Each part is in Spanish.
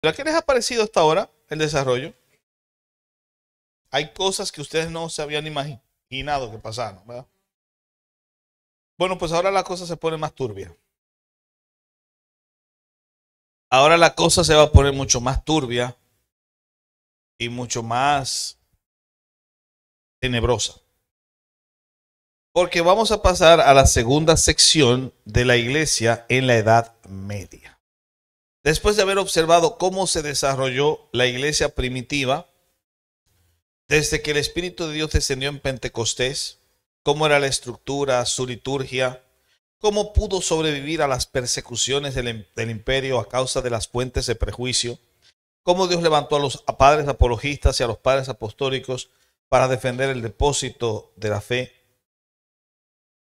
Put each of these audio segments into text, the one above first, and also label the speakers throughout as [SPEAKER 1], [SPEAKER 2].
[SPEAKER 1] ¿Pero a qué les ha parecido hasta ahora el desarrollo? Hay cosas que ustedes no se habían imaginado que pasaron, ¿verdad? Bueno, pues ahora la cosa se pone más turbia. Ahora la cosa se va a poner mucho más turbia y mucho más tenebrosa. Porque vamos a pasar a la segunda sección de la iglesia en la Edad Media. Después de haber observado cómo se desarrolló la iglesia primitiva, desde que el Espíritu de Dios descendió en Pentecostés, cómo era la estructura, su liturgia, cómo pudo sobrevivir a las persecuciones del imperio a causa de las fuentes de prejuicio, cómo Dios levantó a los padres apologistas y a los padres apostólicos para defender el depósito de la fe,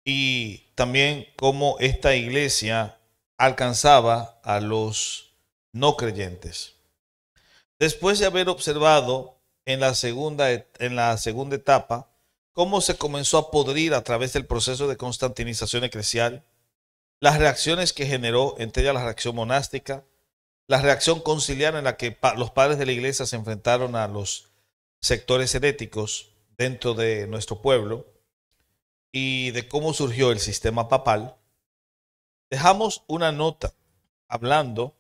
[SPEAKER 1] y también cómo esta iglesia alcanzaba a los no creyentes. Después de haber observado en la segunda etapa cómo se comenzó a podrir a través del proceso de constantinización eclesial, las reacciones que generó, entre ellas la reacción monástica, la reacción conciliar en la que los padres de la iglesia se enfrentaron a los sectores heréticos dentro de nuestro pueblo, y de cómo surgió el sistema papal, dejamos una nota hablando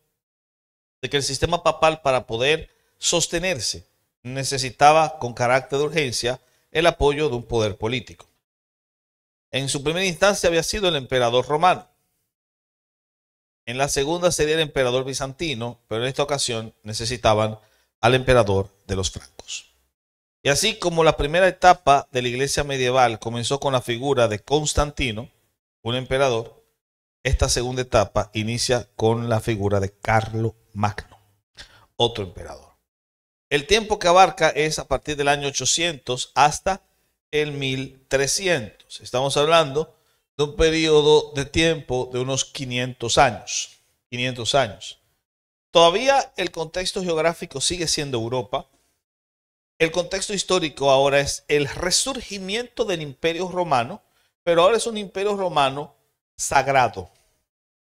[SPEAKER 1] de que el sistema papal, para poder sostenerse, necesitaba con carácter de urgencia el apoyo de un poder político. En su primera instancia había sido el emperador romano. En la segunda sería el emperador bizantino, pero en esta ocasión necesitaban al emperador de los francos. Y así como la primera etapa de la iglesia medieval comenzó con la figura de Constantino, un emperador, esta segunda etapa inicia con la figura de Carlo Magno, otro emperador. El tiempo que abarca es a partir del año 800 hasta el 1300. Estamos hablando de un periodo de tiempo de unos 500 años. 500 años. Todavía el contexto geográfico sigue siendo Europa. El contexto histórico ahora es el resurgimiento del Imperio Romano, pero ahora es un Imperio Romano sagrado.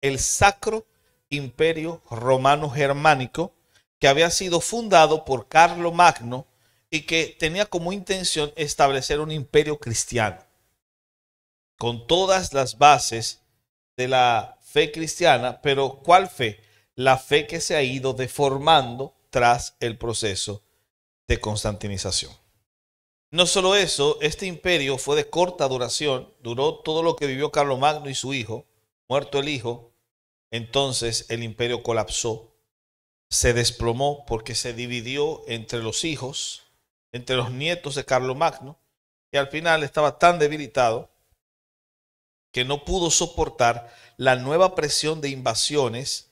[SPEAKER 1] El Sacro Imperio Romano Germánico, que había sido fundado por Carlo Magno y que tenía como intención establecer un imperio cristiano, con todas las bases de la fe cristiana. Pero ¿cuál fe? La fe que se ha ido deformando tras el proceso de constantinización. No solo eso, este imperio fue de corta duración, duró todo lo que vivió Carlomagno y su hijo. Muerto el hijo, entonces el imperio colapsó, se desplomó porque se dividió entre los hijos, entre los nietos de Carlomagno, y al final estaba tan debilitado que no pudo soportar la nueva presión de invasiones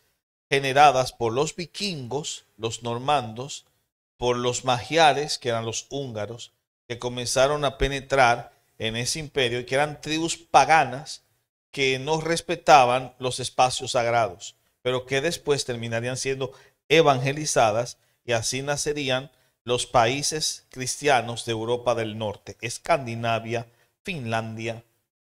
[SPEAKER 1] generadas por los vikingos, los normandos, por los magiares, que eran los húngaros, que comenzaron a penetrar en ese imperio y que eran tribus paganas que no respetaban los espacios sagrados, pero que después terminarían siendo evangelizadas, y así nacerían los países cristianos de Europa del Norte, Escandinavia, Finlandia,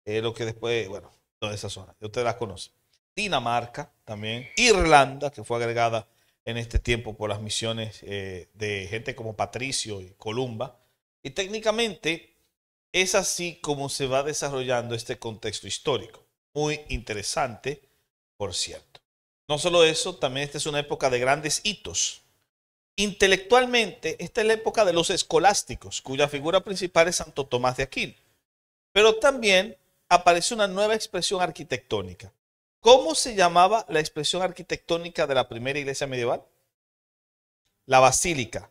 [SPEAKER 1] lo que después, bueno, toda esa zona, ustedes la conocen. Dinamarca también, Irlanda, que fue agregada en este tiempo por las misiones de gente como Patricio y Columba. Y técnicamente es así como se va desarrollando este contexto histórico. Muy interesante, por cierto. No solo eso, también esta es una época de grandes hitos. Intelectualmente, esta es la época de los escolásticos, cuya figura principal es Santo Tomás de Aquino. Pero también aparece una nueva expresión arquitectónica. ¿Cómo se llamaba la expresión arquitectónica de la primera iglesia medieval? La basílica.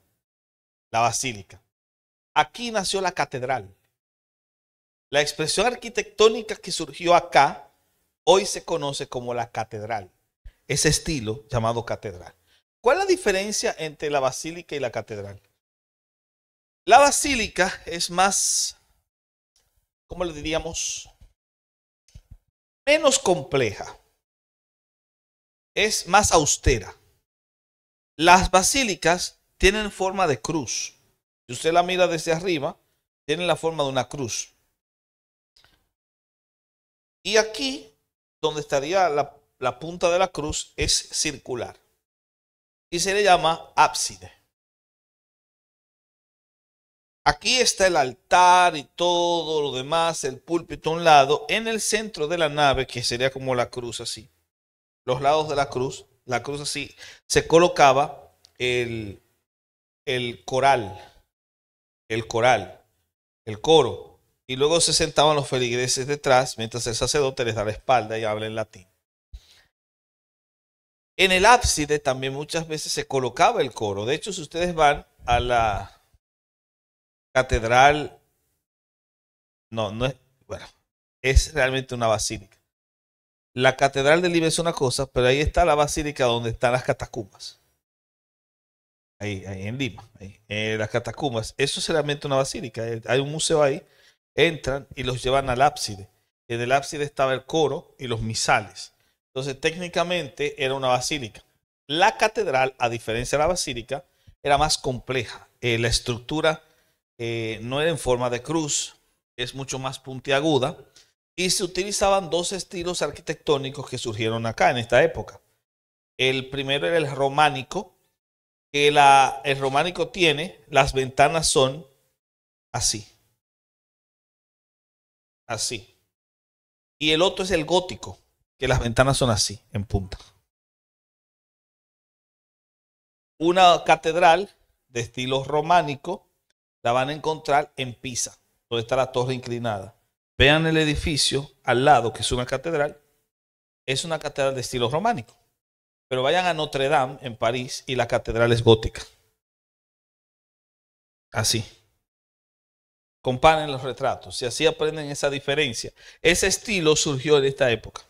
[SPEAKER 1] La basílica. Aquí nació la catedral. La expresión arquitectónica que surgió acá hoy se conoce como la catedral. Ese estilo llamado catedral. ¿Cuál es la diferencia entre la basílica y la catedral? La basílica es más, ¿cómo le diríamos? Menos compleja. Es más austera. Las basílicas tienen forma de cruz. Si usted la mira desde arriba, tiene la forma de una cruz. Y aquí, donde estaría la punta de la cruz, es circular. y se le llama ábside. Aquí está el altar y todo lo demás, el púlpito a un lado. En el centro de la nave, que sería como la cruz así, los lados de la cruz así, se colocaba el coral, el coro. Y luego se sentaban los feligreses detrás, mientras el sacerdote les da la espalda y habla en latín. En el ábside también muchas veces se colocaba el coro. De hecho, si ustedes van a la catedral, no es, bueno, es realmente una basílica. La catedral de Lima es una cosa, pero ahí está la basílica donde están las catacumbas. Ahí en Lima, las catacumbas. Eso es realmente una basílica. Hay un museo ahí. Entran y los llevan al ábside. En el ábside estaba el coro y los misales. Entonces, técnicamente era una basílica. La catedral, a diferencia de la basílica, era más compleja. La estructura no era en forma de cruz, es mucho más puntiaguda. Y se utilizaban dos estilos arquitectónicos que surgieron acá en esta época. El primero era el románico, que el románico tiene, las ventanas son así. Así. Y el otro es el gótico, que las ventanas son así, en punta. Una catedral de estilo románico la van a encontrar en Pisa, donde está la torre inclinada. Vean el edificio al lado, que es una catedral. Es una catedral de estilo románico. Pero vayan a Notre Dame en París y la catedral es gótica. Así. Comparen los retratos y así aprenden esa diferencia. Ese estilo surgió en esta época.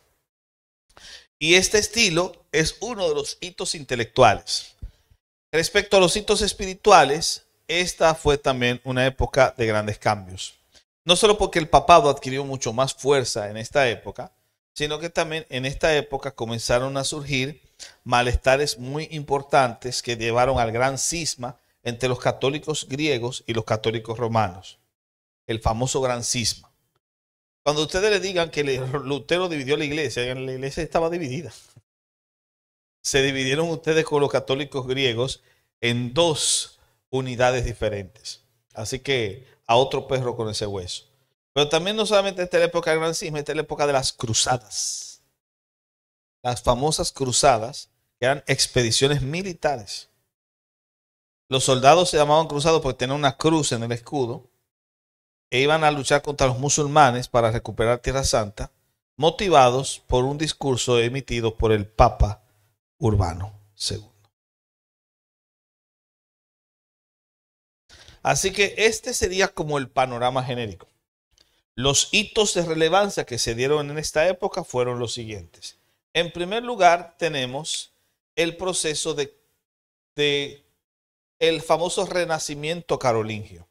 [SPEAKER 1] Y este estilo es uno de los hitos intelectuales. Respecto a los hitos espirituales, esta fue también una época de grandes cambios. No solo porque el papado adquirió mucho más fuerza en esta época, sino que también en esta época comenzaron a surgir malestares muy importantes que llevaron al gran cisma entre los católicos griegos y los católicos romanos. El famoso gran cisma. Cuando ustedes le digan que Lutero dividió la iglesia estaba dividida. Se dividieron ustedes con los católicos griegos en dos unidades diferentes. Así que a otro perro con ese hueso. Pero también no solamente esta es la época del gran cisma, esta es la época de las cruzadas. Las famosas cruzadas, que eran expediciones militares. Los soldados se llamaban cruzados porque tenían una cruz en el escudo e iban a luchar contra los musulmanes para recuperar Tierra Santa, motivados por un discurso emitido por el Papa Urbano II. Así que este sería como el panorama genérico. Los hitos de relevancia que se dieron en esta época fueron los siguientes. En primer lugar, tenemos el proceso de el famoso renacimiento carolingio.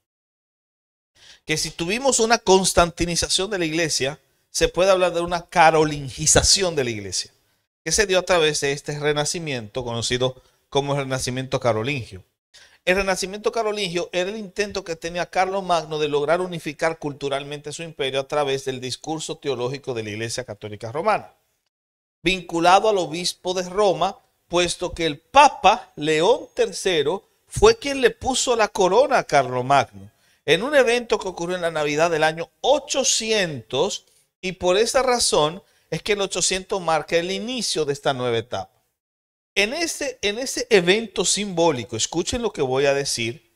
[SPEAKER 1] Que si tuvimos una constantinización de la iglesia, se puede hablar de una carolingización de la iglesia, que se dio a través de este renacimiento conocido como el renacimiento carolingio. El renacimiento carolingio era el intento que tenía Carlomagno de lograr unificar culturalmente su imperio a través del discurso teológico de la Iglesia Católica Romana, vinculado al obispo de Roma, puesto que el Papa León III fue quien le puso la corona a Carlomagno en un evento que ocurrió en la Navidad del año 800, y por esa razón es que el 800 marca el inicio de esta nueva etapa. En ese evento simbólico, escuchen lo que voy a decir,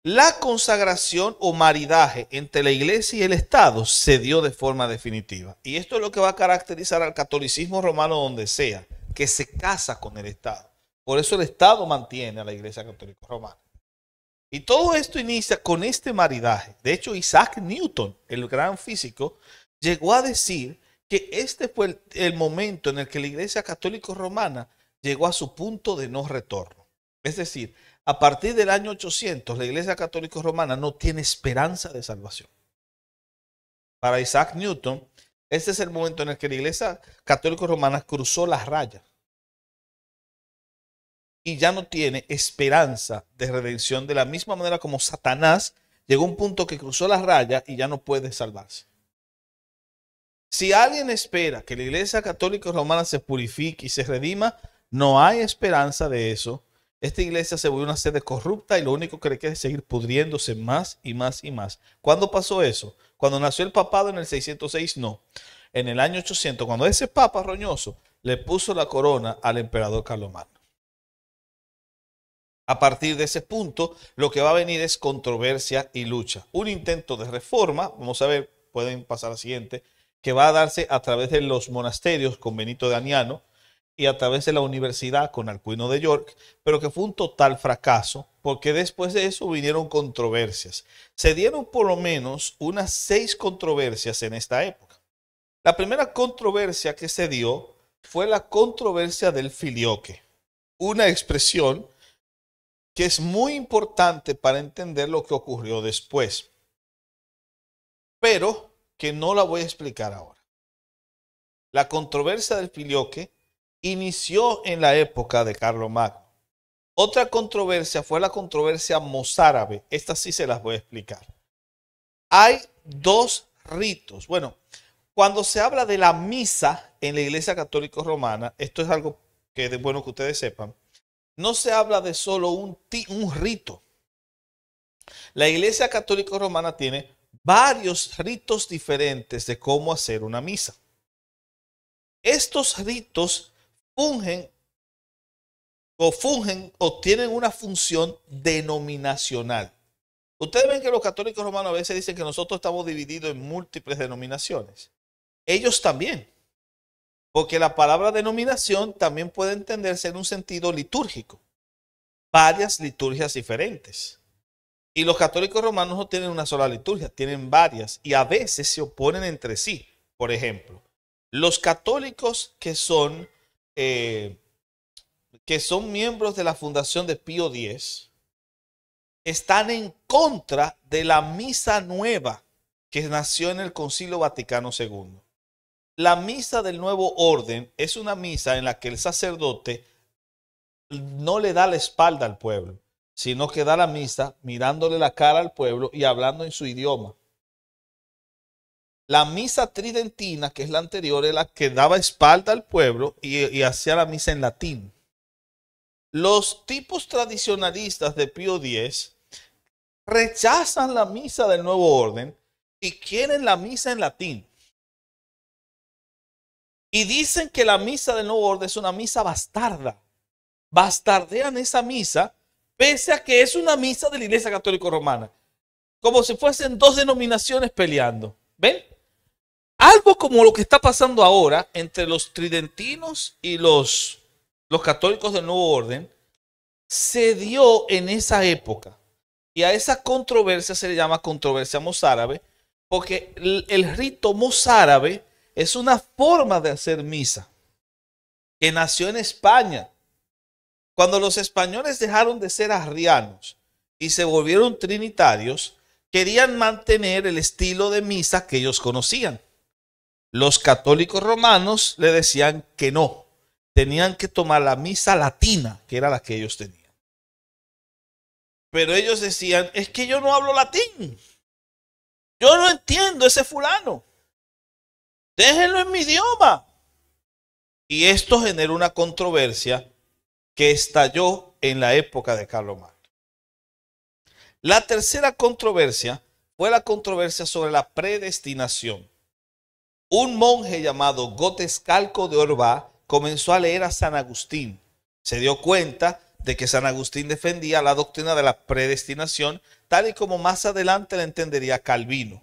[SPEAKER 1] la consagración o maridaje entre la iglesia y el Estado se dio de forma definitiva. Y esto es lo que va a caracterizar al catolicismo romano donde sea, que se casa con el Estado. Por eso el Estado mantiene a la iglesia católica romana. Y todo esto inicia con este maridaje. De hecho, Isaac Newton, el gran físico, llegó a decir que este fue el momento en el que la iglesia católica romana llegó a su punto de no retorno. Es decir, a partir del año 800, la iglesia católica romana no tiene esperanza de salvación. Para Isaac Newton, este es el momento en el que la iglesia católica romana cruzó la raya y ya no tiene esperanza de redención, de la misma manera como Satanás llegó a un punto que cruzó la raya y ya no puede salvarse. Si alguien espera que la iglesia católica romana se purifique y se redima, No hay esperanza de eso. Esta iglesia se volvió una sede corrupta y lo único que le queda es seguir pudriéndose más y más y más. ¿Cuándo pasó eso? Cuando nació el papado en el 606, no. En el año 800, cuando ese papa roñoso le puso la corona al emperador Carlomagno. A partir de ese punto, lo que va a venir es controversia y lucha. Un intento de reforma, vamos a ver, pueden pasar al siguiente, que va a darse a través de los monasterios con Benito de Aniano y a través de la universidad con Alcuino de York, pero que fue un total fracaso, porque después de eso vinieron controversias. Se dieron por lo menos unas 6 controversias en esta época. La primera controversia que se dio fue la controversia del filioque, una expresión que es muy importante para entender lo que ocurrió después, pero que no la voy a explicar ahora. La controversia del filioque inició en la época de Carlomagno. Otra controversia fue la controversia mozárabe. Esta sí se las voy a explicar. Hay 2 ritos. Bueno, cuando se habla de la misa en la Iglesia Católica Romana, esto es algo que es bueno que ustedes sepan, no se habla de solo un rito. La Iglesia Católica Romana tiene varios ritos diferentes de cómo hacer una misa. Estos ritos fungen o tienen una función denominacional. Ustedes ven que los católicos romanos a veces dicen que nosotros estamos divididos en múltiples denominaciones. Ellos también. Porque la palabra denominación también puede entenderse en un sentido litúrgico. Varias liturgias diferentes. Y los católicos romanos no tienen una sola liturgia, tienen varias. Y a veces se oponen entre sí. Por ejemplo, los católicos que son miembros de la fundación de Pío X están en contra de la misa nueva que nació en el Concilio Vaticano II. La misa del nuevo orden es una misa en la que el sacerdote no le da la espalda al pueblo, sino que da la misa mirándole la cara al pueblo y hablando en su idioma. La misa tridentina, que es la anterior, es la que daba espalda al pueblo y hacía la misa en latín. Los tipos tradicionalistas de Pío X rechazan la misa del nuevo orden y quieren la misa en latín. Y dicen que la misa del nuevo orden es una misa bastarda. Bastardean esa misa, pese a que es una misa de la Iglesia Católica Romana. Como si fuesen 2 denominaciones peleando. ¿Ven? Algo como lo que está pasando ahora entre los tridentinos y los católicos del nuevo orden se dio en esa época. Y a esa controversia se le llama controversia mozárabe, porque el rito mozárabe es una forma de hacer misa que nació en España. Cuando los españoles dejaron de ser arrianos y se volvieron trinitarios, querían mantener el estilo de misa que ellos conocían. Los católicos romanos le decían que no, tenían que tomar la misa latina, que era la que ellos tenían. Pero ellos decían, es que yo no hablo latín. Yo no entiendo ese fulano. Déjenlo en mi idioma. Y esto generó una controversia que estalló en la época de Carlomagno. La tercera controversia fue la controversia sobre la predestinación. Un monje llamado Gotescalco de Orbá comenzó a leer a San Agustín. Se dio cuenta de que San Agustín defendía la doctrina de la predestinación, tal y como más adelante la entendería Calvino.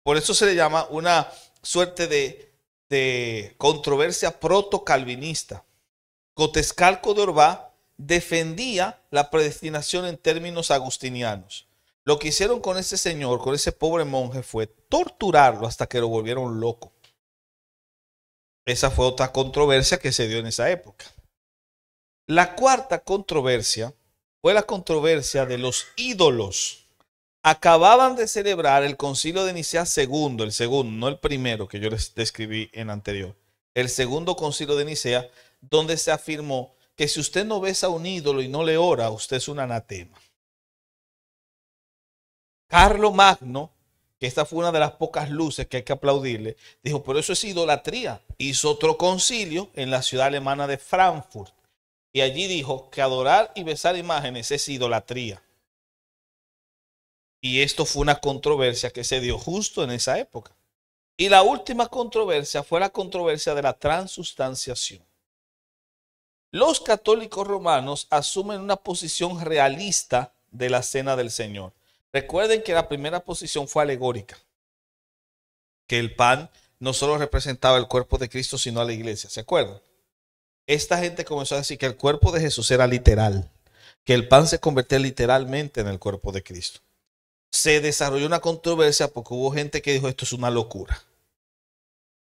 [SPEAKER 1] Por eso se le llama una suerte de controversia proto-calvinista. Gotescalco de Orbá defendía la predestinación en términos agustinianos. Lo que hicieron con ese señor, con ese pobre monje, fue torturarlo hasta que lo volvieron loco. Esa fue otra controversia que se dio en esa época. La cuarta controversia fue la controversia de los ídolos. Acababan de celebrar el Concilio de Nicea II, el segundo, no el primero que yo les describí en anterior. El segundo Concilio de Nicea, donde se afirmó que si usted no besa a un ídolo y no le ora, usted es un anatema. Carlomagno, que esta fue una de las pocas luces que hay que aplaudirle, dijo, pero eso es idolatría. Hizo otro concilio en la ciudad alemana de Frankfurt. Y allí dijo que adorar y besar imágenes es idolatría. Y esto fue una controversia que se dio justo en esa época. Y la última controversia fue la controversia de la transustanciación. Los católicos romanos asumen una posición realista de la cena del Señor. Recuerden que la primera posición fue alegórica, que el pan no solo representaba el cuerpo de Cristo, sino a la iglesia. ¿Se acuerdan? Esta gente comenzó a decir que el cuerpo de Jesús era literal, que el pan se convertía literalmente en el cuerpo de Cristo. Se desarrolló una controversia porque hubo gente que dijo esto es una locura.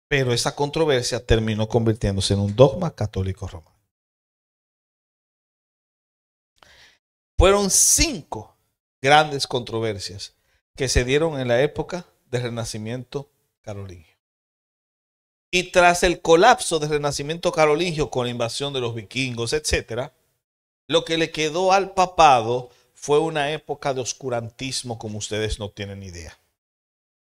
[SPEAKER 1] Pero esa controversia terminó convirtiéndose en un dogma católico romano. Fueron 5 grandes controversias que se dieron en la época del Renacimiento carolingio. Y tras el colapso del Renacimiento carolingio con la invasión de los vikingos, etc., lo que le quedó al papado fue una época de oscurantismo como ustedes no tienen idea.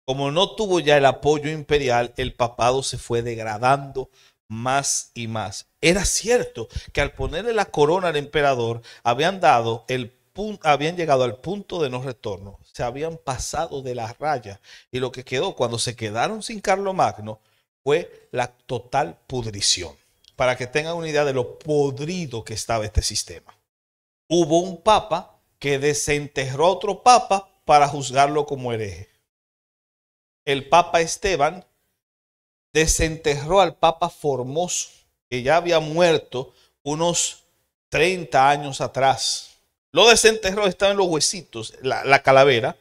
[SPEAKER 1] Como no tuvo ya el apoyo imperial, el papado se fue degradando más y más. Era cierto que al ponerle la corona al emperador habían llegado al punto de no retorno. Se habían pasado de la raya. Y lo que quedó cuando se quedaron sin Carlomagno fue la total pudrición. Para que tengan una idea de lo podrido que estaba este sistema. Hubo un papa que desenterró a otro papa para juzgarlo como hereje. El papa Esteban desenterró al papa Formoso, que ya había muerto unos 30 años atrás. Lo desenterró, estaba en los huesitos, la calavera.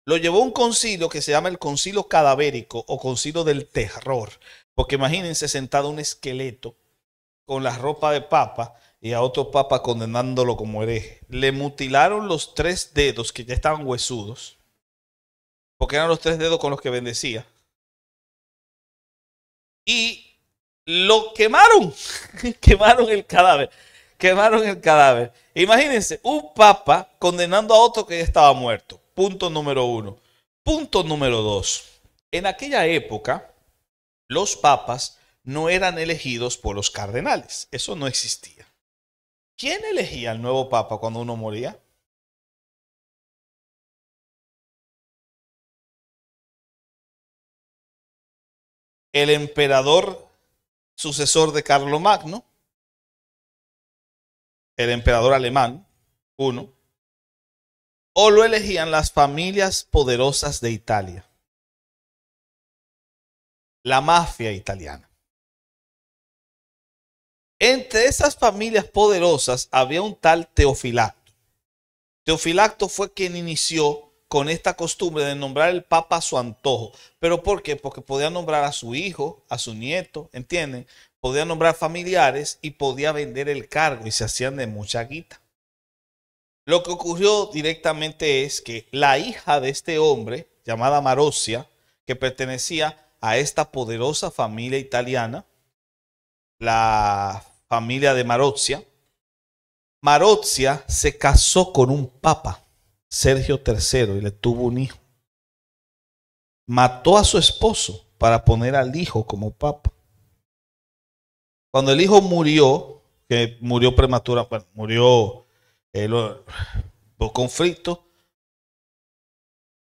[SPEAKER 1] Lo llevó a un concilio que se llama el concilio cadavérico o concilio del terror. Porque imagínense sentado un esqueleto con la ropa de papa y a otro papa condenándolo como hereje. Le mutilaron los 3 dedos que ya estaban huesudos, porque eran los 3 dedos con los que bendecía. Y lo quemaron. Quemaron el cadáver. Quemaron el cadáver. Imagínense, un papa condenando a otro que ya estaba muerto. Punto número 1. Punto número 2. En aquella época, los papas no eran elegidos por los cardenales. Eso no existía. ¿Quién elegía al nuevo papa cuando uno moría? El emperador sucesor de Carlomagno, el emperador alemán, uno, o lo elegían las familias poderosas de Italia, la mafia italiana. Entre esas familias poderosas había un tal Teofilacto. Teofilacto fue quien inició con esta costumbre de nombrar el papa a su antojo. ¿Pero por qué? Porque podía nombrar a su hijo, a su nieto, ¿entienden? Podía nombrar familiares y podía vender el cargo y se hacían de mucha guita. Lo que ocurrió directamente es que la hija de este hombre, llamada Marozia, que pertenecía a esta poderosa familia italiana, la familia de Marozia, Marozia se casó con un papa, Sergio III, y le tuvo un hijo. Mató a su esposo para poner al hijo como papa. Cuando el hijo murió, que murió prematura, bueno, murió por conflicto,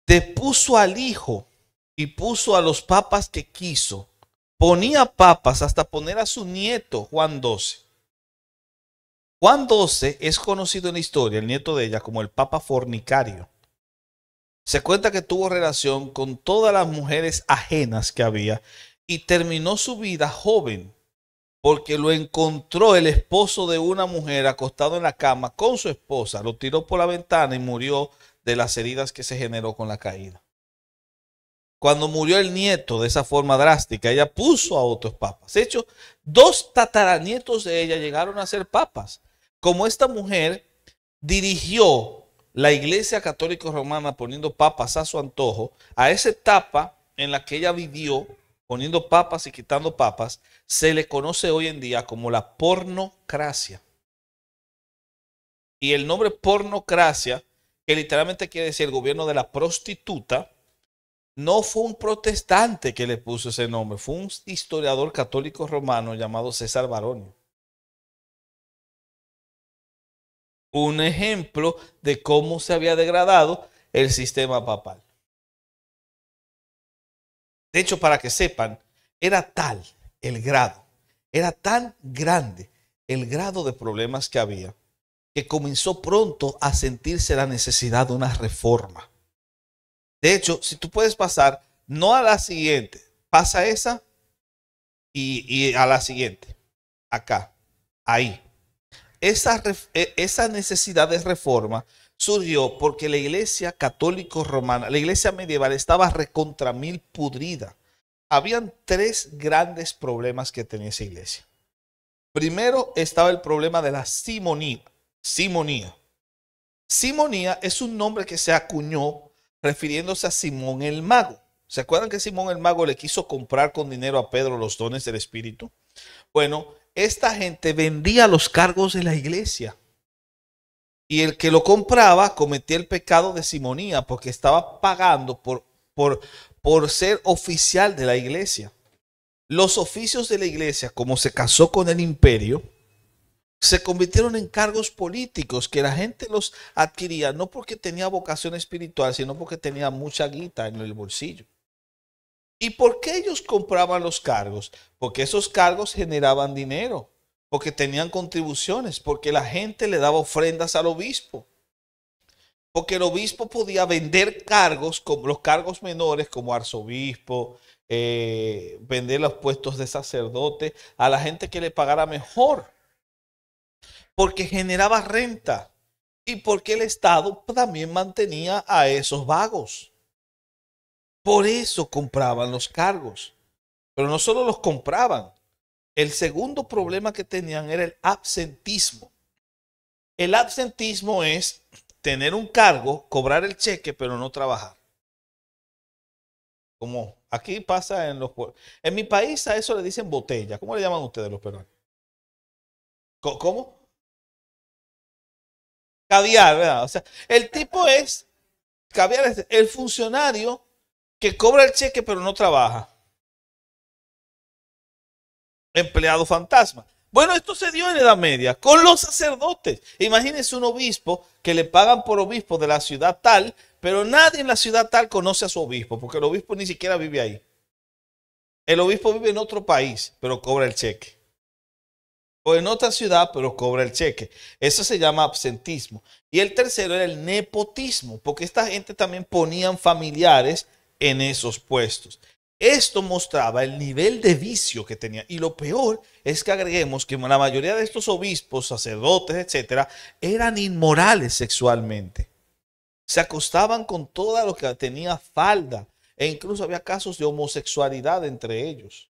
[SPEAKER 1] depuso al hijo y puso a los papas que quiso. Ponía papas hasta poner a su nieto, Juan XII. Juan XII es conocido en la historia, el nieto de ella, como el papa fornicario. Se cuenta que tuvo relación con todas las mujeres ajenas que había y terminó su vida joven porque lo encontró el esposo de una mujer acostado en la cama con su esposa, lo tiró por la ventana y murió de las heridas que se generó con la caída. Cuando murió el nieto de esa forma drástica, ella puso a otros papas. De hecho, 2 tataranietos de ella llegaron a ser papas. Como esta mujer dirigió la Iglesia Católica Romana poniendo papas a su antojo, a esa etapa en la que ella vivió poniendo papas y quitando papas, se le conoce hoy en día como la pornocracia. Y el nombre pornocracia, que literalmente quiere decir el gobierno de la prostituta, no fue un protestante que le puso ese nombre, fue un historiador católico romano llamado César Baronio. Un ejemplo de cómo se había degradado el sistema papal. De hecho, para que sepan, era tal el grado, era tan grande el grado de problemas que había, que comenzó pronto a sentirse la necesidad de una reforma. De hecho, si tú puedes pasar, no a la siguiente, pasa esa y a la siguiente, acá, ahí. Esa necesidad de reforma surgió porque la iglesia católico romana, la iglesia medieval, estaba recontra mil pudrida. Habían tres grandes problemas que tenía esa iglesia. Primero estaba el problema de la simonía. Simonía es un nombre que se acuñó refiriéndose a Simón el Mago. ¿Se acuerdan que Simón el Mago le quiso comprar con dinero a Pedro los dones del Espíritu? Bueno, esta gente vendía los cargos de la iglesia. Y el que lo compraba cometía el pecado de simonía porque estaba pagando por ser oficial de la iglesia. Los oficios de la iglesia, como se casó con el imperio, se convirtieron en cargos políticos que la gente los adquiría no porque tenía vocación espiritual, sino porque tenía mucha guita en el bolsillo. ¿Y por qué ellos compraban los cargos? Porque esos cargos generaban dinero, porque tenían contribuciones, porque la gente le daba ofrendas al obispo. Porque el obispo podía vender cargos, como los cargos menores, como arzobispo, vender los puestos de sacerdote a la gente que le pagara mejor. Porque generaba renta y porque el Estado también mantenía a esos vagos. Por eso compraban los cargos. Pero no solo los compraban. El segundo problema que tenían era el absentismo. El absentismo es tener un cargo, cobrar el cheque, pero no trabajar. Como aquí pasa en los pueblos. En mi país a eso le dicen botella. ¿Cómo le llaman ustedes los peruanos? ¿Cómo? Caviar, ¿verdad? O sea, el tipo es, caviar es el funcionario que cobra el cheque pero no trabaja. Empleado fantasma. Bueno, esto se dio en la Edad Media con los sacerdotes. Imagínense un obispo que le pagan por obispo de la ciudad tal, pero nadie en la ciudad tal conoce a su obispo, porque el obispo ni siquiera vive ahí. El obispo vive en otro país, pero cobra el cheque. O en otra ciudad, pero cobra el cheque. Eso se llama absentismo. Y el tercero era el nepotismo, porque esta gente también ponían familiares en esos puestos. Esto mostraba el nivel de vicio que tenía. Y lo peor es que agreguemos que la mayoría de estos obispos, sacerdotes, etcétera, eran inmorales sexualmente. Se acostaban con todo lo que tenía falda. E incluso había casos de homosexualidad entre ellos.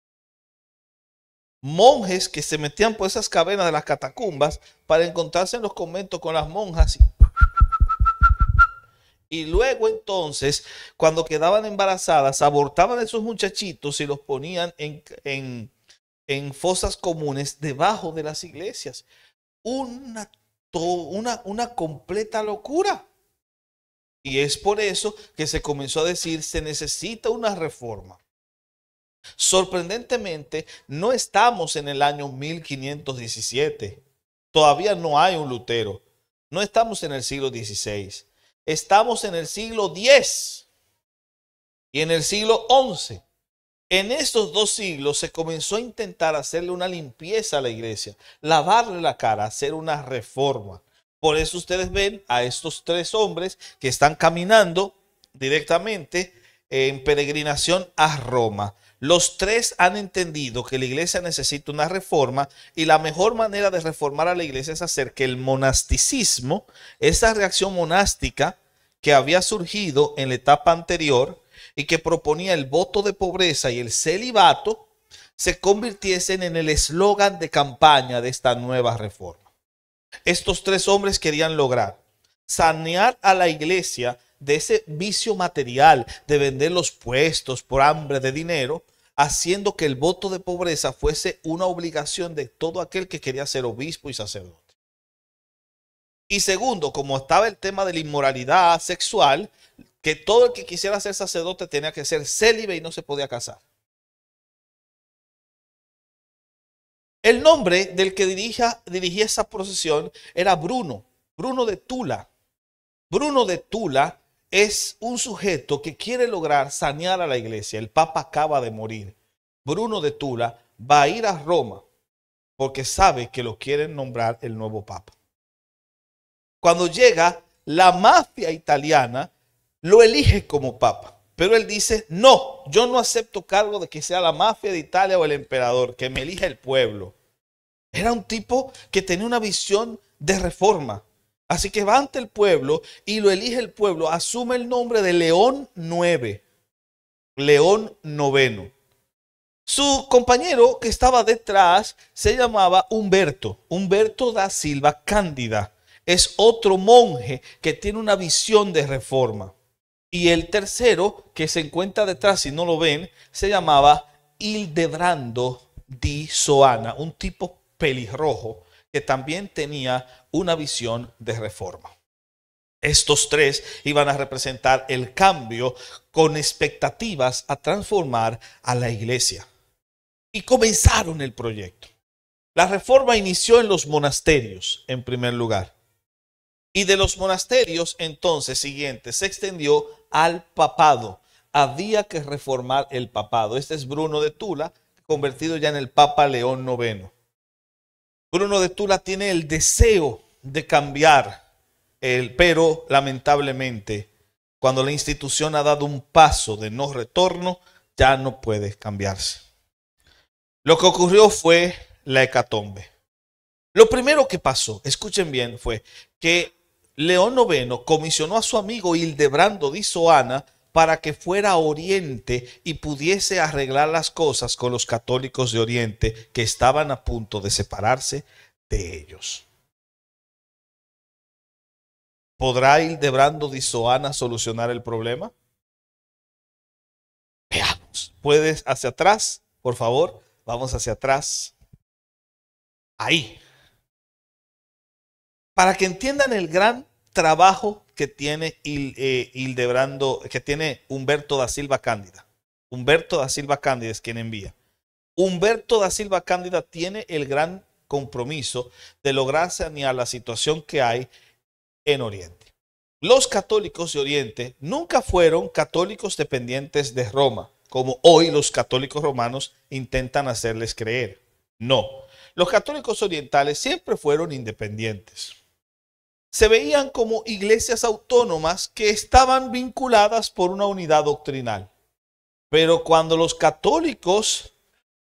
[SPEAKER 1] Monjes que se metían por esas cavernas de las catacumbas para encontrarse en los conventos con las monjas. Y luego entonces, cuando quedaban embarazadas, abortaban a esos muchachitos y los ponían en fosas comunes debajo de las iglesias. Una completa locura. Y es por eso que se comenzó a decir, se necesita una reforma. Sorprendentemente, no estamos en el año 1517. Todavía no hay un Lutero. No estamos en el siglo XVI. Estamos en el siglo X y en el siglo XI. En estos dos siglos se comenzó a intentar hacerle una limpieza a la iglesia, lavarle la cara, hacer una reforma. Por eso ustedes ven a estos tres hombres que están caminando directamente en peregrinación a Roma. Los tres han entendido que la iglesia necesita una reforma y la mejor manera de reformar a la iglesia es hacer que el monasticismo, esa reacción monástica que había surgido en la etapa anterior y que proponía el voto de pobreza y el celibato, se convirtiesen en el eslogan de campaña de esta nueva reforma. Estos tres hombres querían lograr sanear a la iglesia de ese vicio material de vender los puestos por hambre de dinero, haciendo que el voto de pobreza fuese una obligación de todo aquel que quería ser obispo y sacerdote. Y segundo, como estaba el tema de la inmoralidad sexual, que todo el que quisiera ser sacerdote tenía que ser célibe y no se podía casar. El nombre del que dirigía esa procesión era Bruno. Bruno de Tula. Bruno de Tula es un sujeto que quiere lograr sanear a la iglesia. El Papa acaba de morir. Bruno de Tula va a ir a Roma porque sabe que lo quieren nombrar el nuevo Papa. Cuando llega, la mafia italiana lo elige como Papa. Pero él dice, no, yo no acepto cargo de que sea la mafia de Italia o el emperador, que me elija el pueblo. Era un tipo que tenía una visión de reforma. Así que va ante el pueblo y lo elige el pueblo. Asume el nombre de León IX, León IX. Su compañero que estaba detrás se llamaba Humberto, Humberto da Silva Cándida. Es otro monje que tiene una visión de reforma. Y el tercero que se encuentra detrás, si no lo ven, se llamaba Hildebrando di Soana, un tipo pelirrojo que también tenía una visión de reforma. Estos tres iban a representar el cambio con expectativas a transformar a la iglesia. Y comenzaron el proyecto. La reforma inició en los monasterios, en primer lugar. Y de los monasterios, entonces, siguiente, se extendió al papado. Había que reformar el papado. Este es Bruno de Tula, convertido ya en el Papa León IX. Bruno de Tula tiene el deseo de cambiar, pero lamentablemente, cuando la institución ha dado un paso de no retorno, ya no puede cambiarse. Lo que ocurrió fue la hecatombe. Lo primero que pasó, escuchen bien, fue que León IX comisionó a su amigo Hildebrando di Soana para que fuera a Oriente y pudiese arreglar las cosas con los católicos de Oriente que estaban a punto de separarse de ellos. ¿Podrá Hildebrando di Soana solucionar el problema? Veamos. ¿Puedes hacia atrás, por favor? Vamos hacia atrás. Ahí. Para que entiendan el gran trabajo que tiene Hildebrando, que tiene Humberto da Silva Cándida. Humberto da Silva Cándida es quien envía. Humberto da Silva Cándida tiene el gran compromiso de lograr sanear la situación que hay en Oriente. Los católicos de Oriente nunca fueron católicos dependientes de Roma, como hoy los católicos romanos intentan hacerles creer. No, los católicos orientales siempre fueron independientes. Se veían como iglesias autónomas que estaban vinculadas por una unidad doctrinal. Pero cuando los católicos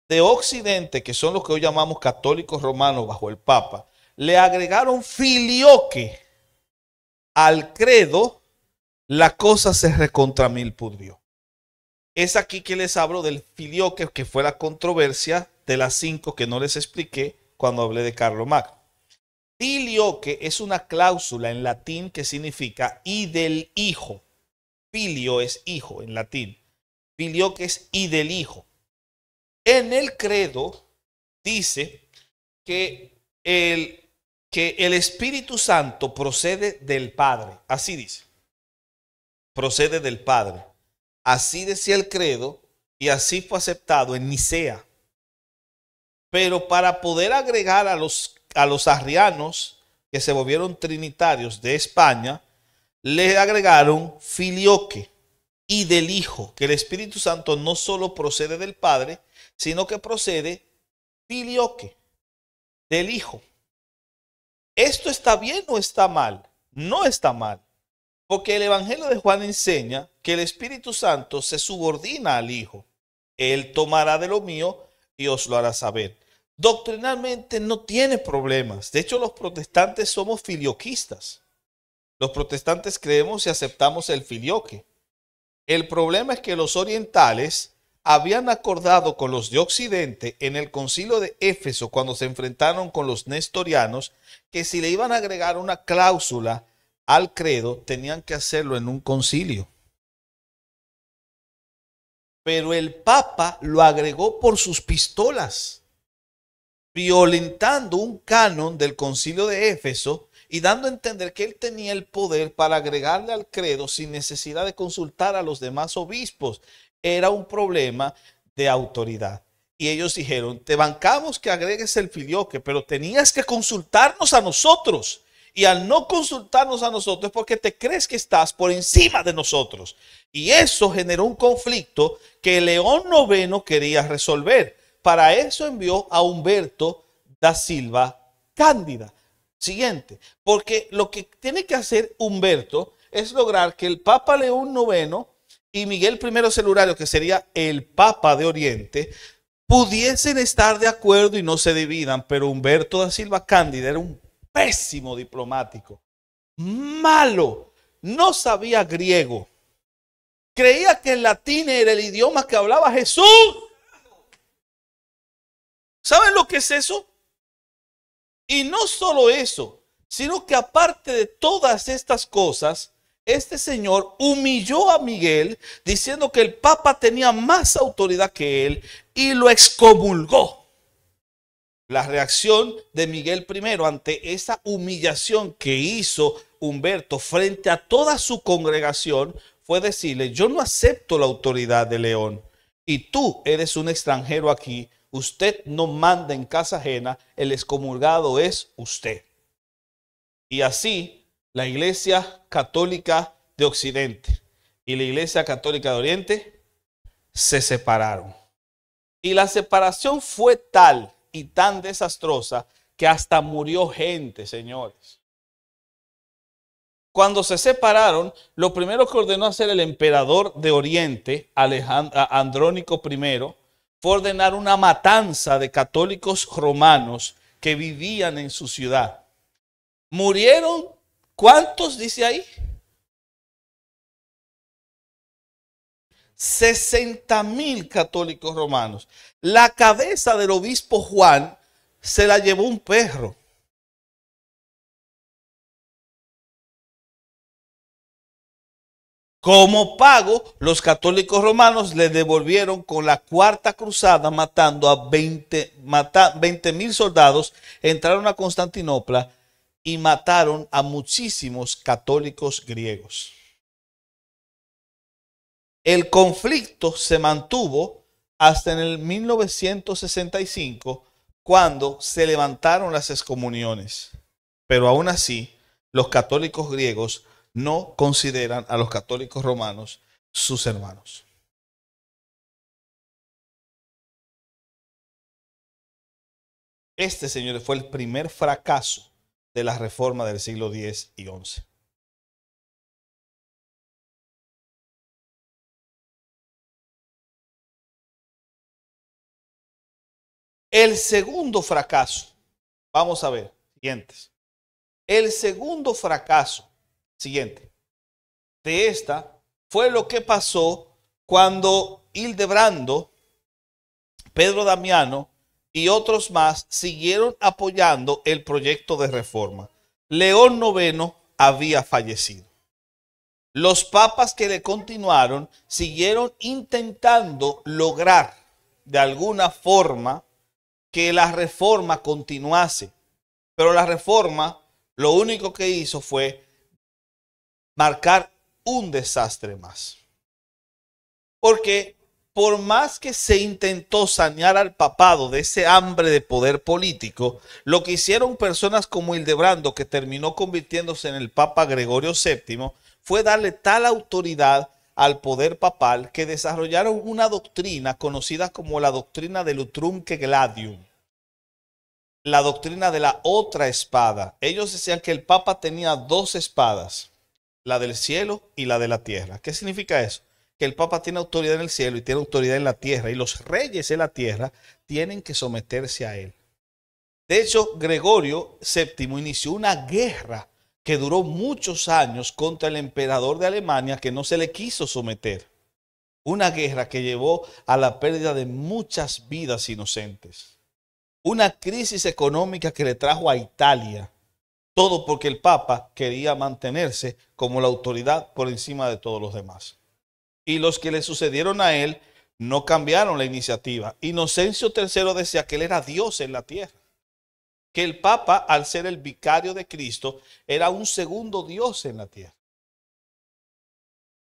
[SPEAKER 1] de Occidente, que son los que hoy llamamos católicos romanos bajo el Papa, le agregaron filioque al credo, la cosa se recontramilpudrió. Es aquí que les hablo del filioque, que fue la controversia de las 5 que no les expliqué cuando hablé de Carlomagno. Filioque es una cláusula en latín que significa y del hijo. Filio es hijo en latín. Filioque es y del hijo. En el credo dice que el Espíritu Santo procede del Padre. Así dice. Procede del Padre. Así decía el credo y así fue aceptado en Nicea. Pero para poder agregar a los arrianos que se volvieron trinitarios de España, le agregaron filioque y del Hijo, que el Espíritu Santo no solo procede del Padre, sino que procede filioque, del Hijo. ¿Esto está bien o está mal? No está mal, porque el Evangelio de Juan enseña que el Espíritu Santo se subordina al Hijo. Él tomará de lo mío y os lo hará saber. Doctrinalmente no tiene problemas. De hecho, los protestantes somos filioquistas. Los protestantes creemos y aceptamos el filioque. El problema es que los orientales habían acordado con los de Occidente en el concilio de Éfeso, cuando se enfrentaron con los nestorianos, que si le iban a agregar una cláusula al credo, tenían que hacerlo en un concilio. Pero el Papa lo agregó por sus pistolas, violentando un canon del concilio de Éfeso y dando a entender que él tenía el poder para agregarle al credo sin necesidad de consultar a los demás obispos. Era un problema de autoridad. Y ellos dijeron, te bancamos que agregues el filioque, pero tenías que consultarnos a nosotros. Y al no consultarnos a nosotros es porque te crees que estás por encima de nosotros. Y eso generó un conflicto que León IX quería resolver. Para eso envió a Humberto da Silva Cándida. Siguiente, porque lo que tiene que hacer Humberto es lograr que el Papa León IX y Miguel I Celulario, que sería el Papa de Oriente, pudiesen estar de acuerdo y no se dividan. Pero Humberto da Silva Cándida era un pésimo diplomático, malo, no sabía griego, creía que el latín era el idioma que hablaba Jesús. ¿Saben lo que es eso? Y no solo eso, sino que aparte de todas estas cosas, este señor humilló a Miguel diciendo que el Papa tenía más autoridad que él y lo excomulgó. La reacción de Miguel I ante esa humillación que hizo Humberto frente a toda su congregación fue decirle: yo no acepto la autoridad de León y tú eres un extranjero aquí. Usted no manda en casa ajena, el excomulgado es usted. Y así la Iglesia Católica de Occidente y la Iglesia Católica de Oriente se separaron. Y la separación fue tal y tan desastrosa que hasta murió gente, señores. Cuando se separaron, lo primero que ordenó hacer el emperador de Oriente, Andrónico I, fue ordenar una matanza de católicos romanos que vivían en su ciudad. Murieron, ¿cuántos dice ahí? 60,000 católicos romanos. La cabeza del obispo Juan se la llevó un perro. Como pago, los católicos romanos le devolvieron con la Cuarta Cruzada, matando a 20,000 soldados. Entraron a Constantinopla y mataron a muchísimos católicos griegos. El conflicto se mantuvo hasta en el 1965, cuando se levantaron las excomuniones. Pero aún así, los católicos griegos no consideran a los católicos romanos sus hermanos. Este, señores, fue el primer fracaso de la reforma del siglo X y XI. El segundo fracaso, vamos a ver, siguientes. El segundo fracaso, siguiente, de esta fue lo que pasó cuando Hildebrando, Pedro Damiano y otros más siguieron apoyando el proyecto de reforma. León IX había fallecido. Los papas que le continuaron siguieron intentando lograr de alguna forma que la reforma continuase, pero la reforma lo único que hizo fue marcar un desastre más. Porque por más que se intentó sanear al papado de ese hambre de poder político, lo que hicieron personas como Hildebrando, que terminó convirtiéndose en el Papa Gregorio VII, fue darle tal autoridad al poder papal que desarrollaron una doctrina conocida como la doctrina del Utrumque Gladium, la doctrina de la otra espada. Ellos decían que el Papa tenía dos espadas, la del cielo y la de la tierra. ¿Qué significa eso? Que el Papa tiene autoridad en el cielo y tiene autoridad en la tierra, y los reyes de la tierra tienen que someterse a él. De hecho, Gregorio VII inició una guerra que duró muchos años contra el emperador de Alemania, que no se le quiso someter. Una guerra que llevó a la pérdida de muchas vidas inocentes. Una crisis económica que le trajo a Italia. Todo porque el Papa quería mantenerse como la autoridad por encima de todos los demás. Y los que le sucedieron a él no cambiaron la iniciativa. Inocencio III decía que él era Dios en la tierra. Que el Papa, al ser el vicario de Cristo, era un segundo Dios en la tierra.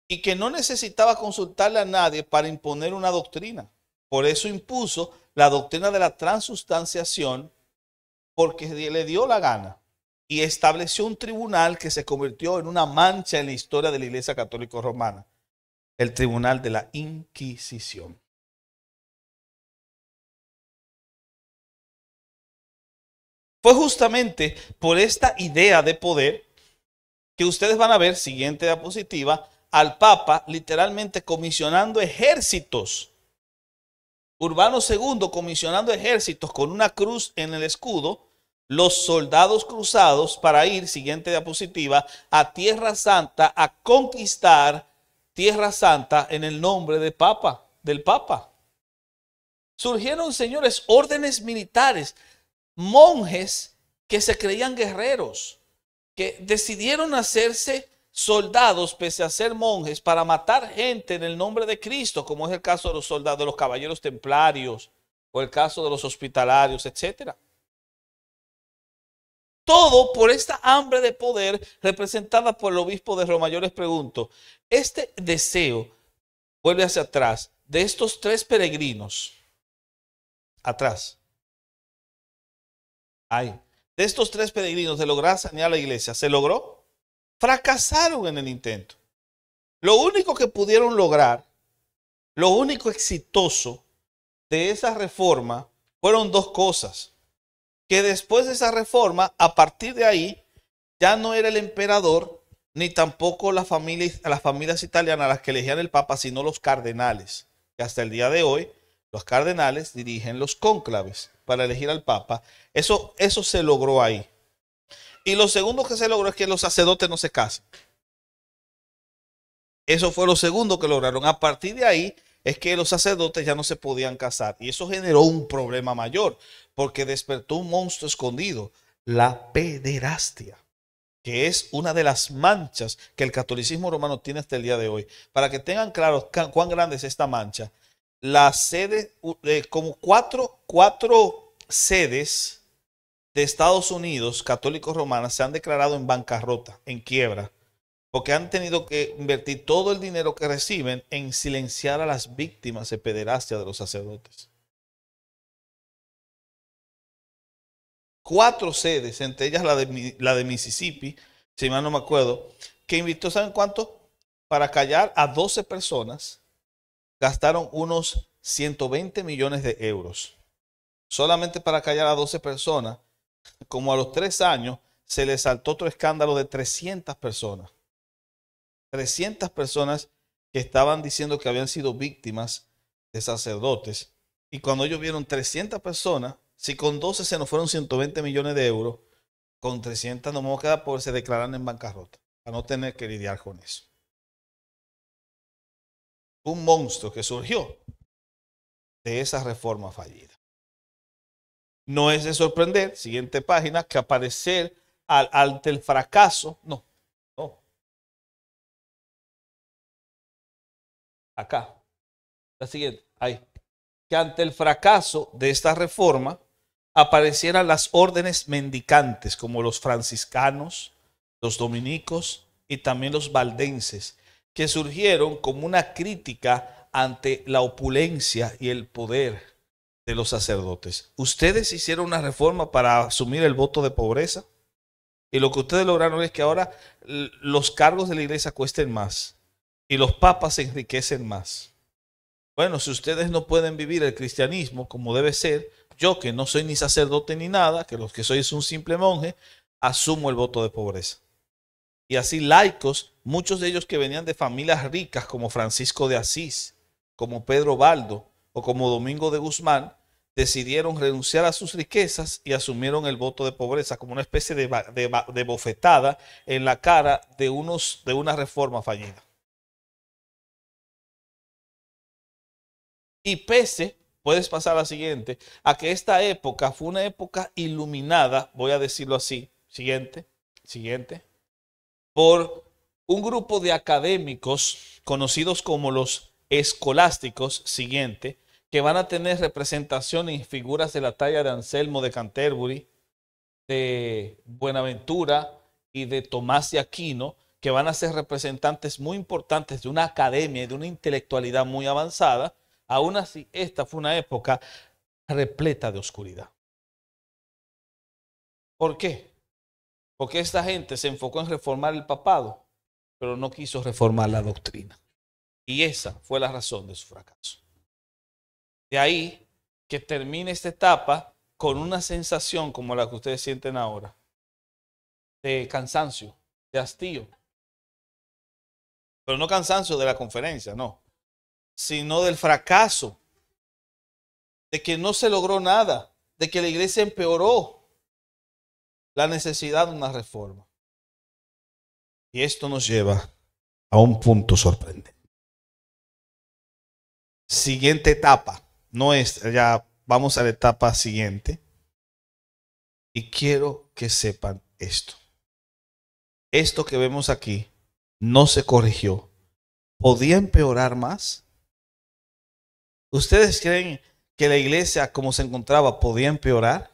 [SPEAKER 1] Y que no necesitaba consultarle a nadie para imponer una doctrina. Por eso impuso la doctrina de la transustanciación, porque le dio la gana. y estableció un tribunal que se convirtió en una mancha en la historia de la Iglesia Católica Romana, el Tribunal de la Inquisición. Fue justamente por esta idea de poder que ustedes van a ver, siguiente diapositiva, al Papa literalmente comisionando ejércitos. Urbano II comisionando ejércitos con una cruz en el escudo, los soldados cruzados para ir, siguiente diapositiva, a Tierra Santa a conquistar Tierra Santa en el nombre del Papa. Surgieron, señores, órdenes militares, monjes que se creían guerreros, que decidieron hacerse soldados pese a ser monjes para matar gente en el nombre de Cristo, como es el caso de los soldados, de los caballeros templarios o el caso de los hospitalarios, etcétera. Todo por esta hambre de poder representada por el obispo de Roma. Yo les pregunto, este deseo vuelve hacia atrás de estos tres peregrinos, atrás, ahí, de estos tres peregrinos de lograr sanear la iglesia, ¿se logró? Fracasaron en el intento. Lo único que pudieron lograr, lo único exitoso de esa reforma fueron dos cosas. Que después de esa reforma, a partir de ahí, ya no era el emperador, ni tampoco las familias italianas las que elegían el papa, sino los cardenales. Que hasta el día de hoy, los cardenales dirigen los cónclaves para elegir al papa. Eso se logró ahí. Y lo segundo que se logró es que los sacerdotes no se casen. Eso fue lo segundo que lograron. A partir de ahí es que los sacerdotes ya no se podían casar. Y eso generó un problema mayor, porque despertó un monstruo escondido, la pederastia, que es una de las manchas que el catolicismo romano tiene hasta el día de hoy. Para que tengan claro cuán grande es esta mancha, la sede, como cuatro sedes de Estados Unidos, católicos romanas, se han declarado en bancarrota, en quiebra, porque han tenido que invertir todo el dinero que reciben en silenciar a las víctimas de pederastia de los sacerdotes. 4 sedes, entre ellas la de Mississippi, si mal no me acuerdo, que invitó, ¿saben cuánto? Para callar a 12 personas, gastaron unos 120 millones de euros. Solamente para callar a 12 personas, como a los 3 años, se les saltó otro escándalo de 300 personas. 300 personas que estaban diciendo que habían sido víctimas de sacerdotes. Y cuando ellos vieron 300 personas, si con 12 se nos fueron 120 millones de euros, con 300 nos vamos a quedar por se declaran en bancarrota, para no tener que lidiar con eso. Un monstruo que surgió de esa reforma fallida. No es de sorprender, siguiente página, que aparecer ante el fracaso, no, acá, la siguiente, ahí, que ante el fracaso de esta reforma aparecieran las órdenes mendicantes como los franciscanos, los dominicos y también los valdenses, que surgieron como una crítica ante la opulencia y el poder de los sacerdotes. Ustedes hicieron una reforma para asumir el voto de pobreza y lo que ustedes lograron es que ahora los cargos de la iglesia cuesten más y los papas se enriquecen más. Bueno, si ustedes no pueden vivir el cristianismo como debe ser, yo que no soy ni sacerdote ni nada, que lo que soy es un simple monje, asumo el voto de pobreza. Y así laicos, muchos de ellos que venían de familias ricas como Francisco de Asís, como Pedro Baldo o como Domingo de Guzmán, decidieron renunciar a sus riquezas y asumieron el voto de pobreza como una especie de bofetada en la cara de una reforma fallida. Y pese, puedes pasar a la siguiente, a que esta época fue una época iluminada, voy a decirlo así, siguiente, por un grupo de académicos conocidos como los escolásticos, siguiente, que van a tener representación en figuras de la talla de Anselmo de Canterbury, de Buenaventura y de Tomás de Aquino, que van a ser representantes muy importantes de una academia y de una intelectualidad muy avanzada. Aún así, esta fue una época repleta de oscuridad. ¿Por qué? Porque esta gente se enfocó en reformar el papado, pero no quiso reformar la doctrina. Y esa fue la razón de su fracaso. De ahí que termine esta etapa con una sensación como la que ustedes sienten ahora, de cansancio, de hastío. Pero no cansancio de la conferencia, no, sino del fracaso, de que no se logró nada, de que la iglesia empeoró, la necesidad de una reforma. Y esto nos lleva a un punto sorprendente. Siguiente etapa, no es, ya vamos a la etapa siguiente. Y quiero que sepan esto. Esto que vemos aquí no se corrigió. ¿Podía empeorar más? ¿Ustedes creen que la iglesia como se encontraba podía empeorar?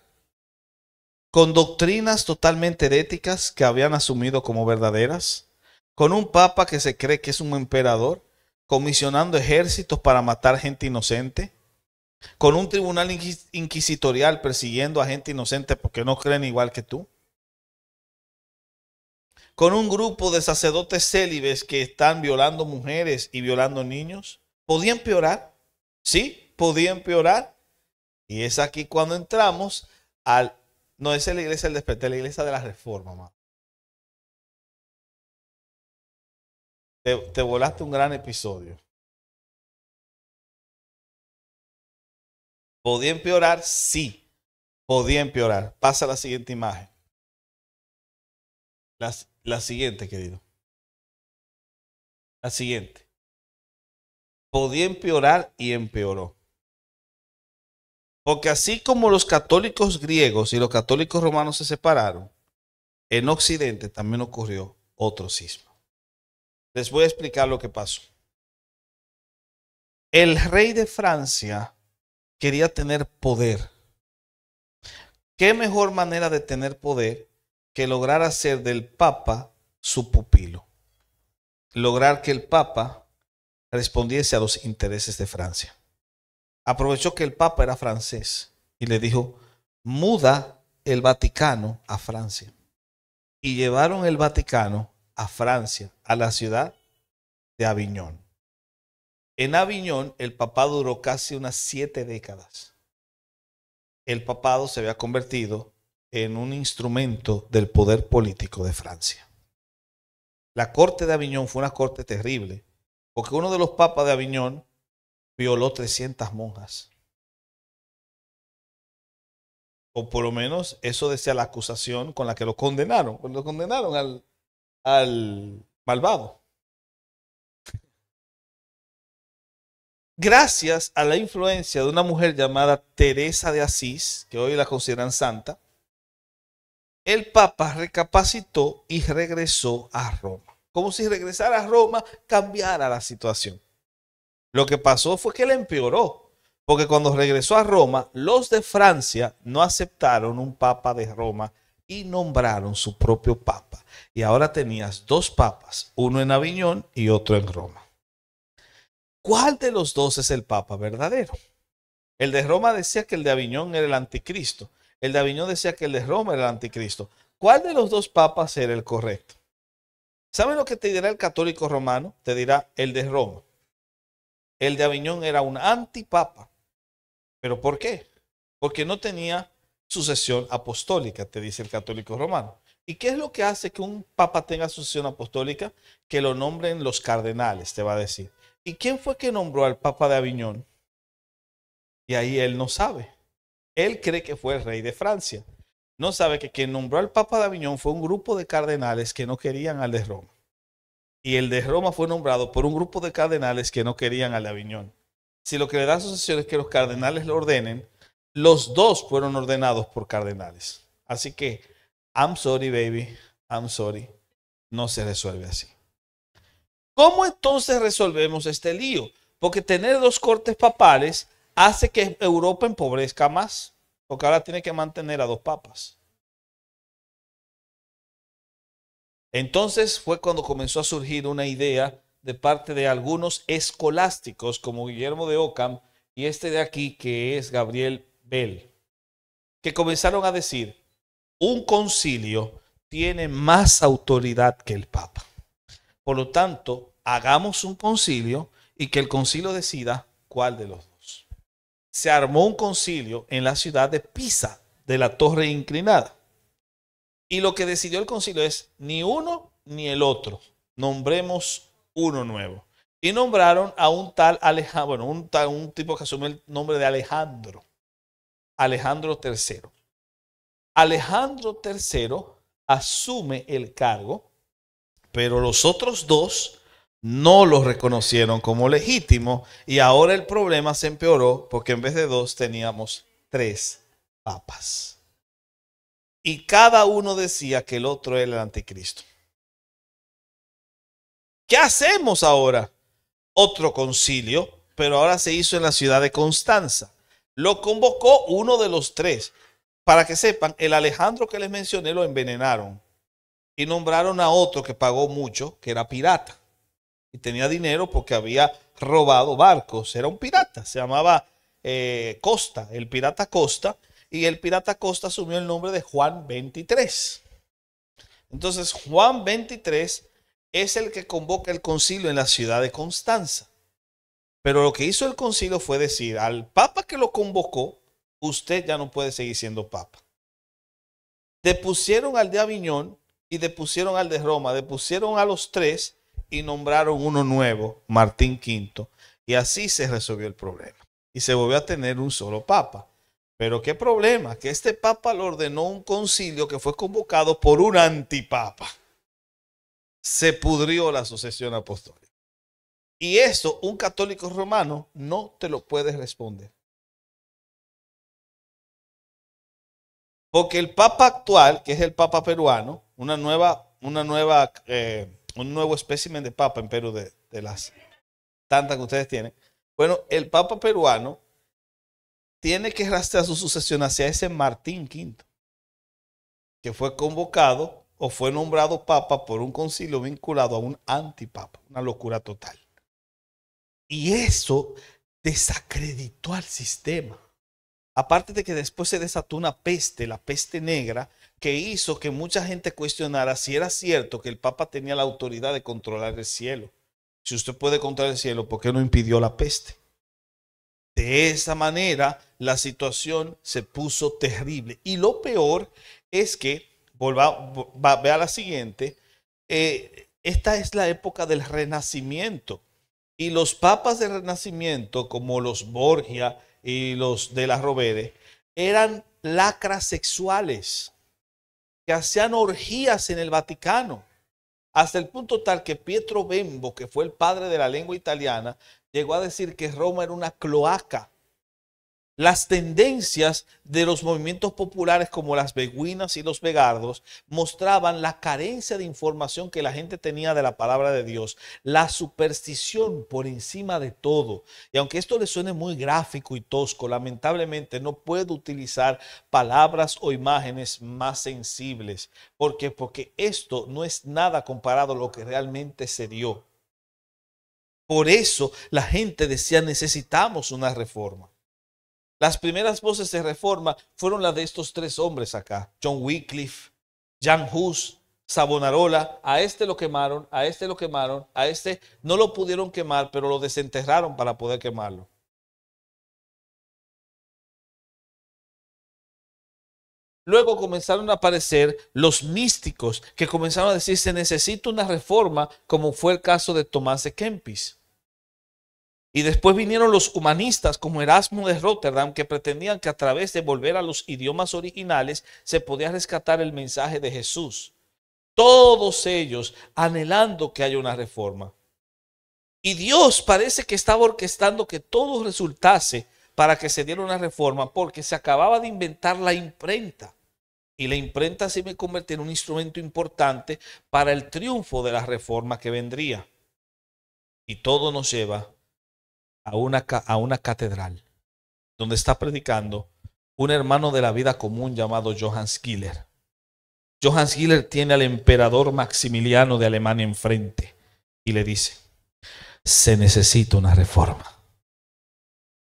[SPEAKER 1] Con doctrinas totalmente heréticas que habían asumido como verdaderas, con un papa que se cree que es un emperador, comisionando ejércitos para matar gente inocente, con un tribunal inquisitorial persiguiendo a gente inocente porque no creen igual que tú, con un grupo de sacerdotes célibes que están violando mujeres y violando niños. ¿Podía empeorar? Sí, podía empeorar. Y es aquí cuando entramos al... No, esa es la iglesia del despertar, la iglesia de la reforma, man. Te volaste un gran episodio. ¿Podía empeorar? Sí, podía empeorar. Pasa a la siguiente imagen. La siguiente, querido. La siguiente. Podía empeorar y empeoró. Porque así como los católicos griegos y los católicos romanos se separaron, en Occidente también ocurrió otro cisma. Les voy a explicar lo que pasó. El rey de Francia quería tener poder. ¿Qué mejor manera de tener poder que lograr hacer del Papa su pupilo? Lograr que el Papa respondiese a los intereses de Francia. Aprovechó que el Papa era francés y le dijo, muda el Vaticano a Francia. Y llevaron el Vaticano a Francia, a la ciudad de Aviñón. En Aviñón el papado duró casi unas 7 décadas. El papado se había convertido en un instrumento del poder político de Francia. La corte de Aviñón fue una corte terrible, porque uno de los papas de Aviñón violó 300 monjas. O por lo menos eso decía la acusación con la que lo condenaron. Pues lo condenaron al malvado. Gracias a la influencia de una mujer llamada Teresa de Asís, que hoy la consideran santa, el Papa recapacitó y regresó a Roma. Como si regresar a Roma cambiara la situación. Lo que pasó fue que le empeoró, porque cuando regresó a Roma, los de Francia no aceptaron un papa de Roma y nombraron su propio papa. Y ahora tenías 2 papas, uno en Aviñón y otro en Roma. ¿Cuál de los 2 es el papa verdadero? El de Roma decía que el de Aviñón era el anticristo. El de Aviñón decía que el de Roma era el anticristo. ¿Cuál de los 2 papas era el correcto? ¿Saben lo que te dirá el católico romano? Te dirá el de Roma. El de Aviñón era un antipapa. ¿Pero por qué? Porque no tenía sucesión apostólica, te dice el católico romano. ¿Y qué es lo que hace que un papa tenga sucesión apostólica? Que lo nombren los cardenales, te va a decir. ¿Y quién fue que nombró al papa de Aviñón? Y ahí él no sabe. Él cree que fue el rey de Francia. No sabe que quien nombró al papa de Aviñón fue un grupo de cardenales que no querían al de Roma. Y el de Roma fue nombrado por un grupo de cardenales que no querían al de Aviñón. Si lo que le da sucesión es que los cardenales lo ordenen, los 2 fueron ordenados por cardenales. Así que, I'm sorry, baby, I'm sorry. No se resuelve así. ¿Cómo entonces resolvemos este lío? Porque tener 2 cortes papales hace que Europa empobrezca más, porque ahora tiene que mantener a 2 papas. Entonces fue cuando comenzó a surgir una idea de parte de algunos escolásticos como Guillermo de Ockham y este de aquí que es Gabriel Bell, que comenzaron a decir, un concilio tiene más autoridad que el Papa. Por lo tanto, hagamos un concilio y que el concilio decida cuál de los dos. Se armó un concilio en la ciudad de Pisa, de la Torre Inclinada. Y lo que decidió el concilio es ni uno ni el otro. Nombremos uno nuevo. Y nombraron a un tal Alejandro, bueno, un tipo que asumió el nombre de Alejandro. Alejandro III. Alejandro III asume el cargo, pero los otros dos no lo reconocieron como legítimo y ahora el problema se empeoró porque en vez de dos teníamos 3 papas. Y cada uno decía que el otro era el anticristo. ¿Qué hacemos ahora? Otro concilio, pero ahora se hizo en la ciudad de Constanza. Lo convocó uno de los 3. Para que sepan, el Alejandro que les mencioné lo envenenaron y nombraron a otro que pagó mucho, que era pirata. Y tenía dinero porque había robado barcos. Era un pirata, se llamaba Costa, el pirata Costa. Y el pirata Costa asumió el nombre de Juan 23. Entonces Juan 23 es el que convoca el concilio en la ciudad de Constanza. Pero lo que hizo el concilio fue decir al papa que lo convocó, usted ya no puede seguir siendo papa. Depusieron al de Aviñón y depusieron al de Roma, depusieron a los 3 y nombraron uno nuevo, Martín V. Y así se resolvió el problema. Y se volvió a tener un solo papa. Pero qué problema, que este papa lo ordenó un concilio que fue convocado por un antipapa. Se pudrió la sucesión apostólica. Y eso un católico romano no te lo puede responder. Porque el papa actual, que es el papa peruano, un nuevo espécimen de papa en Perú de las tantas que ustedes tienen. Bueno, el papa peruano tiene que rastrear su sucesión hacia ese Martín V, que fue convocado o fue nombrado papa por un concilio vinculado a un antipapa. Una locura total. Y eso desacreditó al sistema. Aparte de que después se desató una peste, la peste negra, que hizo que mucha gente cuestionara si era cierto que el Papa tenía la autoridad de controlar el cielo. Si usted puede controlar el cielo, ¿por qué no impidió la peste? De esa manera, la situación se puso terrible. Y lo peor es que, vea la siguiente, esta es la época del Renacimiento. Y los papas del Renacimiento, como los Borgia y los de la Rovere, eran lacras sexuales que hacían orgías en el Vaticano, hasta el punto tal que Pietro Bembo, que fue el padre de la lengua italiana, llegó a decir que Roma era una cloaca. Las tendencias de los movimientos populares como las beguinas y los vegardos mostraban la carencia de información que la gente tenía de la palabra de Dios, la superstición por encima de todo. Y aunque esto le suene muy gráfico y tosco, lamentablemente no puedo utilizar palabras o imágenes más sensibles. ¿Por qué? Porque esto no es nada comparado a lo que realmente se dio. Por eso la gente decía necesitamos una reforma. Las primeras voces de reforma fueron las de estos 3 hombres acá. John Wycliffe, Jan Hus, Savonarola. A este lo quemaron, a este lo quemaron, a este no lo pudieron quemar, pero lo desenterraron para poder quemarlo. Luego comenzaron a aparecer los místicos que comenzaron a decir se necesita una reforma, como fue el caso de Tomás de Kempis. Y después vinieron los humanistas como Erasmo de Rotterdam que pretendían que a través de volver a los idiomas originales se podía rescatar el mensaje de Jesús. Todos ellos anhelando que haya una reforma. Y Dios parece que estaba orquestando que todo resultase para que se diera una reforma porque se acababa de inventar la imprenta. Y la imprenta se iba a convertir en un instrumento importante para el triunfo de la reforma que vendría. Y todo nos lleva a una catedral donde está predicando un hermano de la vida común llamado Johannes Giller. Johannes Giller tiene al emperador Maximiliano de Alemania enfrente y le dice, se necesita una reforma.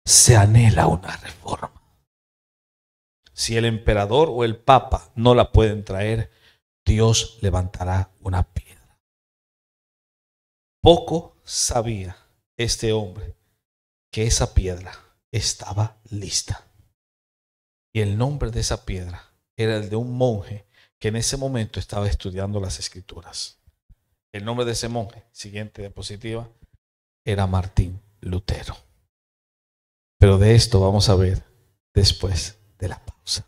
[SPEAKER 1] Se anhela una reforma. Si el emperador o el papa no la pueden traer, Dios levantará una piedra. Poco sabía este hombre que esa piedra estaba lista. Y el nombre de esa piedra era el de un monje que en ese momento estaba estudiando las Escrituras. El nombre de ese monje, siguiente diapositiva, era Martín Lutero. Pero de esto vamos a ver después de la pausa.